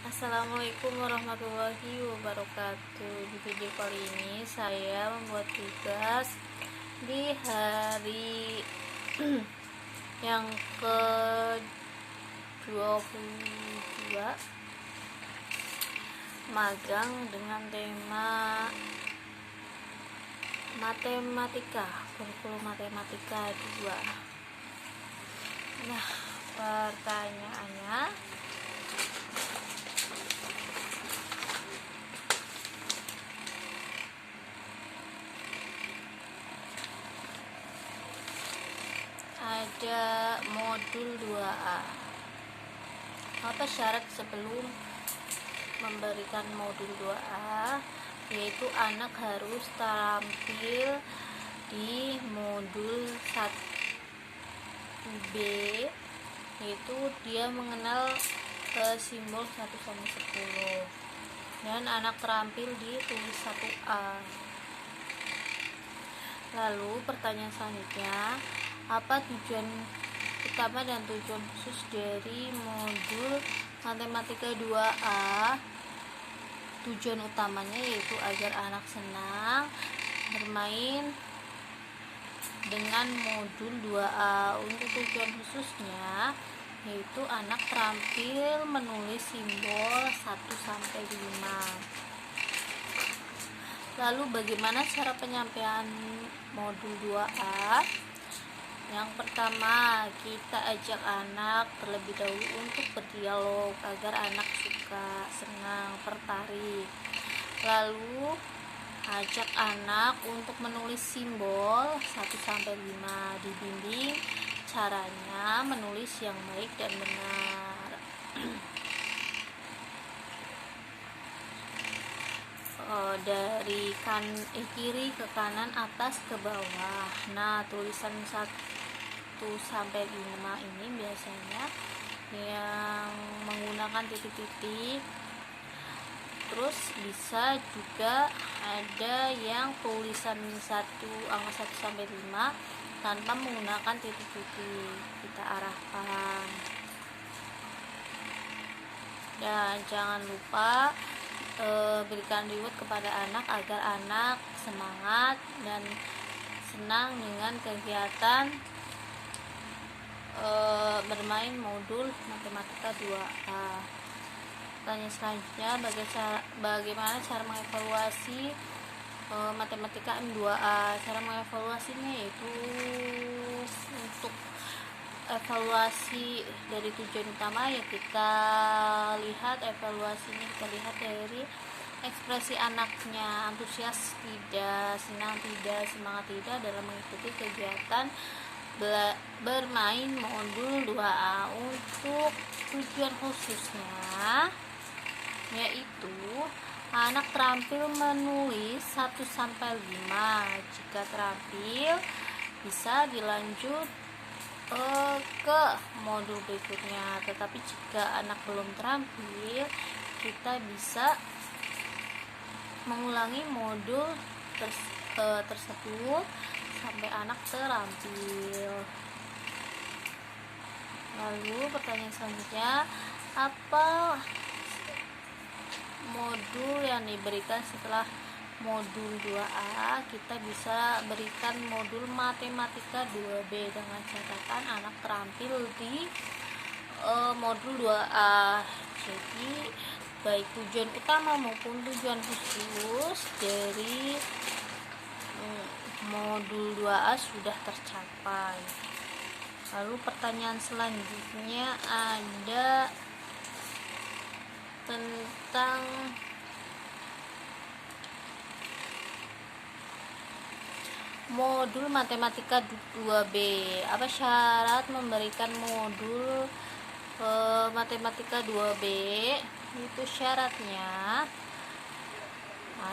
Assalamualaikum warahmatullahi wabarakatuh. Di video kali ini saya membuat tugas di hari yang ke 22 magang dengan tema matematika, kurikulum matematika 2. Nah, pertanyaannya, ada modul 2A. Apa syarat sebelum memberikan modul 2A? Yaitu anak harus tampil di modul 1B, yaitu dia mengenal simbol 1-10, dan anak terampil di tulis 1A. Lalu pertanyaan selanjutnya, apa tujuan utama dan tujuan khusus dari modul matematika 2A? Tujuan utamanya yaitu agar anak senang bermain dengan modul 2A. Untuk tujuan khususnya yaitu anak terampil menulis simbol 1-5. Lalu bagaimana cara penyampaian modul 2A? Yang pertama, kita ajak anak terlebih dahulu untuk berdialog agar anak suka, senang, tertarik. Lalu ajak anak untuk menulis simbol 1-5, dibimbing caranya menulis yang baik dan benar. Dari kiri ke kanan, atas ke bawah. Nah, tulisan 1-5 ini biasanya yang menggunakan titik-titik. Terus bisa juga ada yang tulisan angka 1-5 tanpa menggunakan titik-titik, kita arahkan. Dan jangan lupa berikan reward kepada anak agar anak semangat dan senang dengan kegiatan bermain modul matematika 2A. Pertanyaan selanjutnya, bagaimana cara mengevaluasi matematika 2A? Cara mengevaluasinya yaitu untuk evaluasi dari tujuan utama ya kita lihat dari ekspresi anaknya, antusias tidak, senang tidak, semangat tidak dalam mengikuti kegiatan bermain modul 2A. Untuk tujuan khususnya yaitu anak terampil menulis 1-5. Jika terampil bisa dilanjut ke modul berikutnya, tetapi jika anak belum terampil kita bisa mengulangi modul tersebut sampai anak terampil. Lalu pertanyaan selanjutnya, apa modul yang diberikan setelah modul 2A? Kita bisa berikan modul matematika 2B dengan catatan anak terampil di modul 2A. Jadi baik tujuan utama maupun tujuan khusus dari modul 2A sudah tercapai. Lalu pertanyaan selanjutnya ada tentang modul matematika 2B. Apa syarat memberikan modul matematika 2B? Itu syaratnya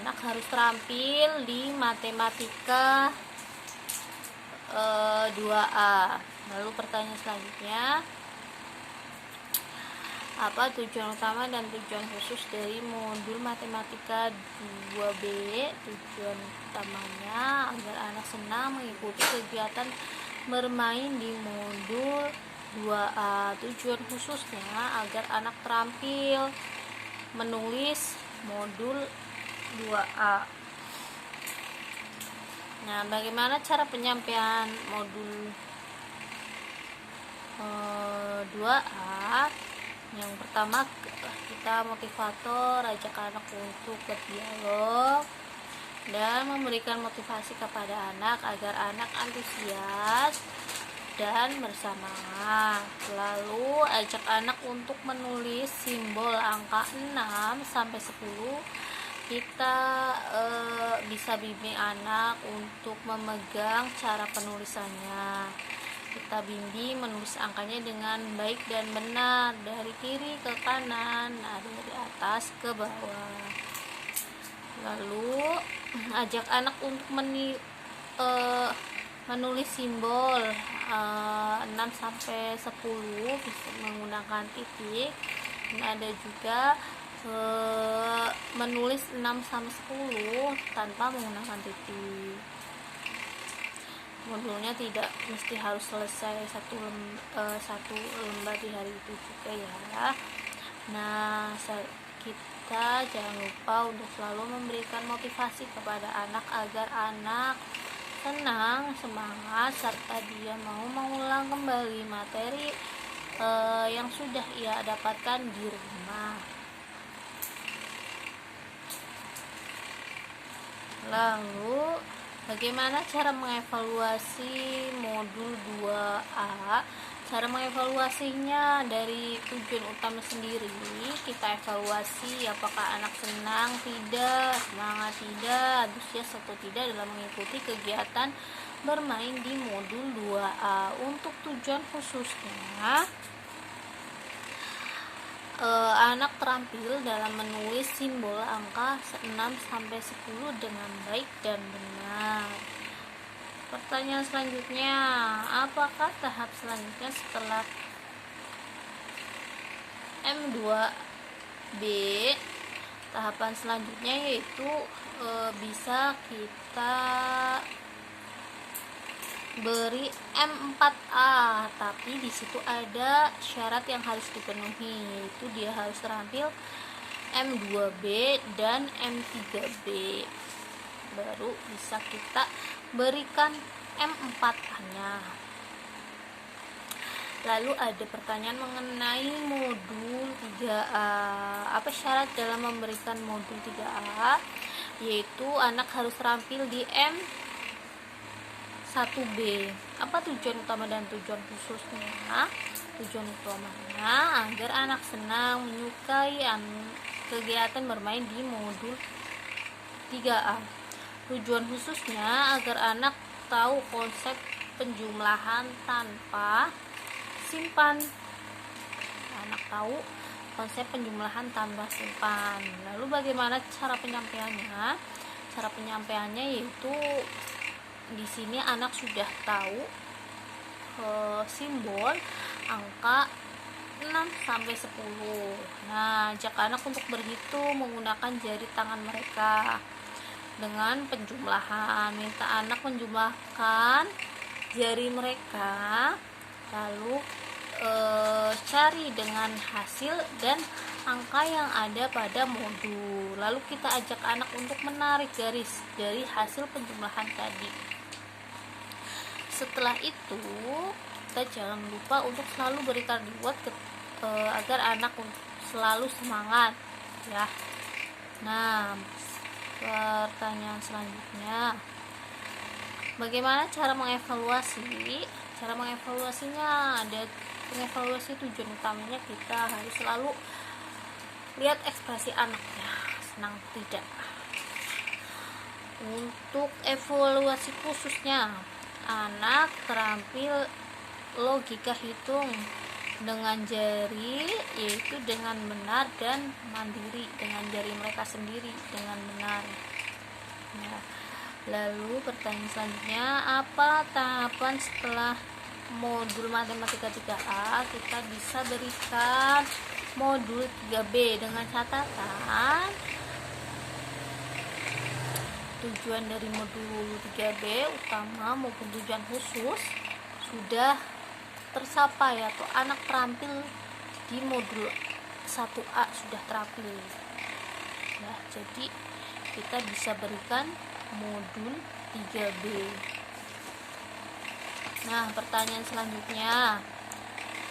anak harus terampil di matematika 2A. Lalu pertanyaan selanjutnya, apa tujuan utama dan tujuan khusus dari modul matematika 2B? Tujuan utamanya agar anak senang mengikuti kegiatan bermain di modul 2A. Tujuan khususnya agar anak terampil menulis modul 2A. Nah, bagaimana cara penyampaian modul 2A? Yang pertama, kita motivator, ajak anak untuk berdialog dan memberikan motivasi kepada anak agar anak antusias dan bersemangat. Lalu ajak anak untuk menulis simbol angka 6 sampai 10. Kita bisa bimbing anak untuk memegang cara penulisannya. Kita bimbing menulis angkanya dengan baik dan benar, dari kiri ke kanan, dari atas ke bawah. Lalu ajak anak untuk menulis simbol 6 sampai 10 bisa menggunakan titik. Ini ada juga menulis 6 sampai 10 tanpa menggunakan titik. Modulnya tidak mesti harus selesai satu lembar di hari itu juga ya. Nah, kita jangan lupa untuk selalu memberikan motivasi kepada anak agar anak senang, semangat, serta dia mau mengulang kembali materi yang sudah ia dapatkan di rumah. Lalu bagaimana cara mengevaluasi modul 2A? Cara mengevaluasinya dari tujuan utama sendiri. Kita evaluasi apakah anak senang tidak, semangat tidak, antusias atau tidak dalam mengikuti kegiatan bermain di modul 2A. Untuk tujuan khususnya, anak terampil dalam menulis simbol angka 6 sampai 10 dengan baik dan benar. Pertanyaan selanjutnya, apakah tahap selanjutnya setelah M2B? Tahapan selanjutnya yaitu bisa kita beri M4A, tapi di situ ada syarat yang harus dipenuhi, yaitu dia harus terampil M2B dan M3B. Baru bisa kita berikan M4A-nya. Lalu ada pertanyaan mengenai modul 3A. Apa syarat dalam memberikan modul 3A? Yaitu anak harus terampil di M1B. Apa tujuan utama dan tujuan khususnya? Tujuan utamanya agar anak senang, menyukai kegiatan bermain di modul 3A. Tujuan khususnya agar anak tahu konsep penjumlahan tanpa simpan. Anak tahu konsep penjumlahan tanpa simpan. Lalu bagaimana cara penyampaiannya? Cara penyampaiannya yaitu di sini anak sudah tahu simbol angka 6 sampai 10. Nah, ajak anak untuk berhitung menggunakan jari tangan mereka dengan penjumlahan. Minta anak menjumlahkan jari mereka, lalu cari dengan hasil dan angka yang ada pada modul. Lalu kita ajak anak untuk menarik garis dari hasil penjumlahan tadi. Setelah itu, kita jangan lupa untuk selalu berikan reward agar anak selalu semangat ya. Nah, pertanyaan selanjutnya, bagaimana cara mengevaluasi? Cara mengevaluasinya ada mengevaluasi tujuan utamanya, kita harus selalu lihat ekspresi anaknya, senang tidak. Untuk evaluasi khususnya, anak terampil logika hitung dengan jari, yaitu dengan benar dan mandiri, dengan jari mereka sendiri dengan benar. Nah, lalu pertanyaan selanjutnya, apa tahapan setelah modul matematika 3A? Kita bisa berikan modul 3B dengan catatan tujuan dari modul 3B utama maupun tujuan khusus sudah tercapai atau anak terampil di modul 1A sudah terampil ya. Jadi kita bisa berikan modul 3B. Nah, pertanyaan selanjutnya,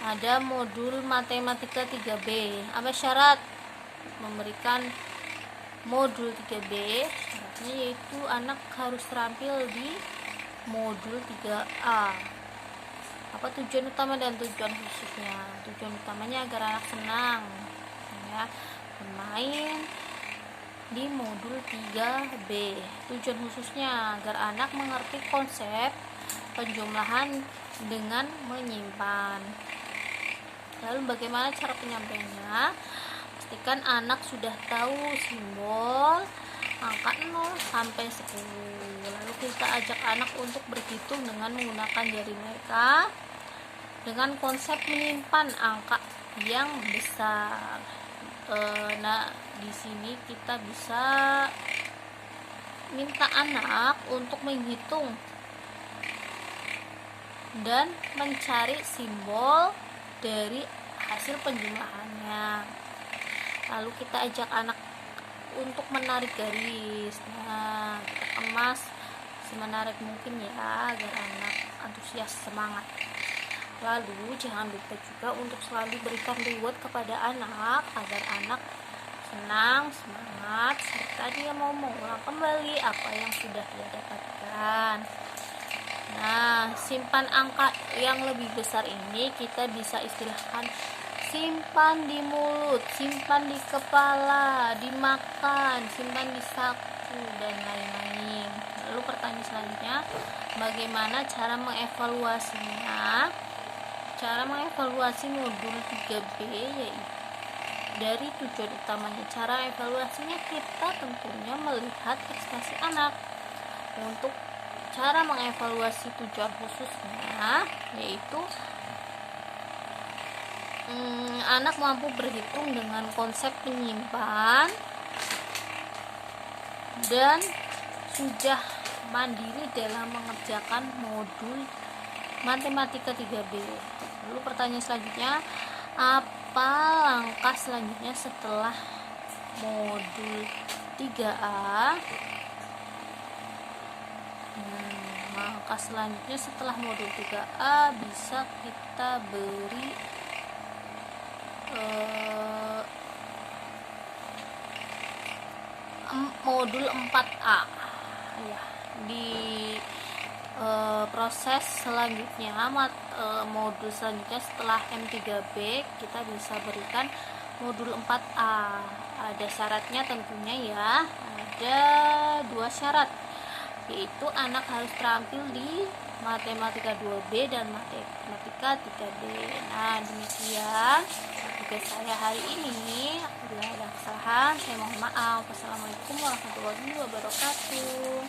ada modul matematika 3B. Apa syarat memberikan modul 3B? Syaratnya yaitu anak harus terampil di modul 3A. Apa tujuan utama dan tujuan khususnya? Tujuan utamanya agar anak senang ya bermain di modul 3B. Tujuan khususnya agar anak mengerti konsep penjumlahan dengan menyimpan. Lalu bagaimana cara penyampaiannya? Pastikan anak sudah tahu simbol angka 0 sampai 10. Lalu kita ajak anak untuk berhitung dengan menggunakan jari mereka dengan konsep menyimpan angka yang besar. Nah, di sini kita bisa minta anak untuk menghitung dan mencari simbol dari hasil penjumlahannya. Lalu kita ajak anak untuk menarik garis. Nah, kita kemas semenarik mungkin ya agar anak antusias, semangat. Lalu jangan lupa juga untuk selalu berikan reward kepada anak agar anak senang, semangat, serta dia mau mengulang kembali apa yang sudah dia dapatkan. Nah, simpan angka yang lebih besar ini kita bisa istilahkan simpan di mulut, simpan di kepala, dimakan, simpan di saku, dan lain-lain. Lalu pertanyaan selanjutnya, bagaimana cara mengevaluasinya? Cara mengevaluasi modul 3B yaitu dari tujuan utamanya. Cara evaluasinya kita tentunya melihat prestasi anak. Untuk cara mengevaluasi tujuan khususnya yaitu anak mampu berhitung dengan konsep menyimpan dan sudah mandiri dalam mengerjakan modul matematika 3B. Lalu pertanyaan selanjutnya, apa langkah selanjutnya setelah modul 3A? Langkah selanjutnya setelah modul 3A bisa kita beri modul 4A ya. Di proses selanjutnya modul selanjutnya setelah M3B kita bisa berikan modul 4A. Ada syaratnya tentunya ya, ada 2 syarat, yaitu anak harus terampil di matematika 2B dan matematika 3B. Nah, demikian tugas saya hari ini. Apabila ada kesalahan saya mohon maaf. Wassalamualaikum warahmatullahi wabarakatuh.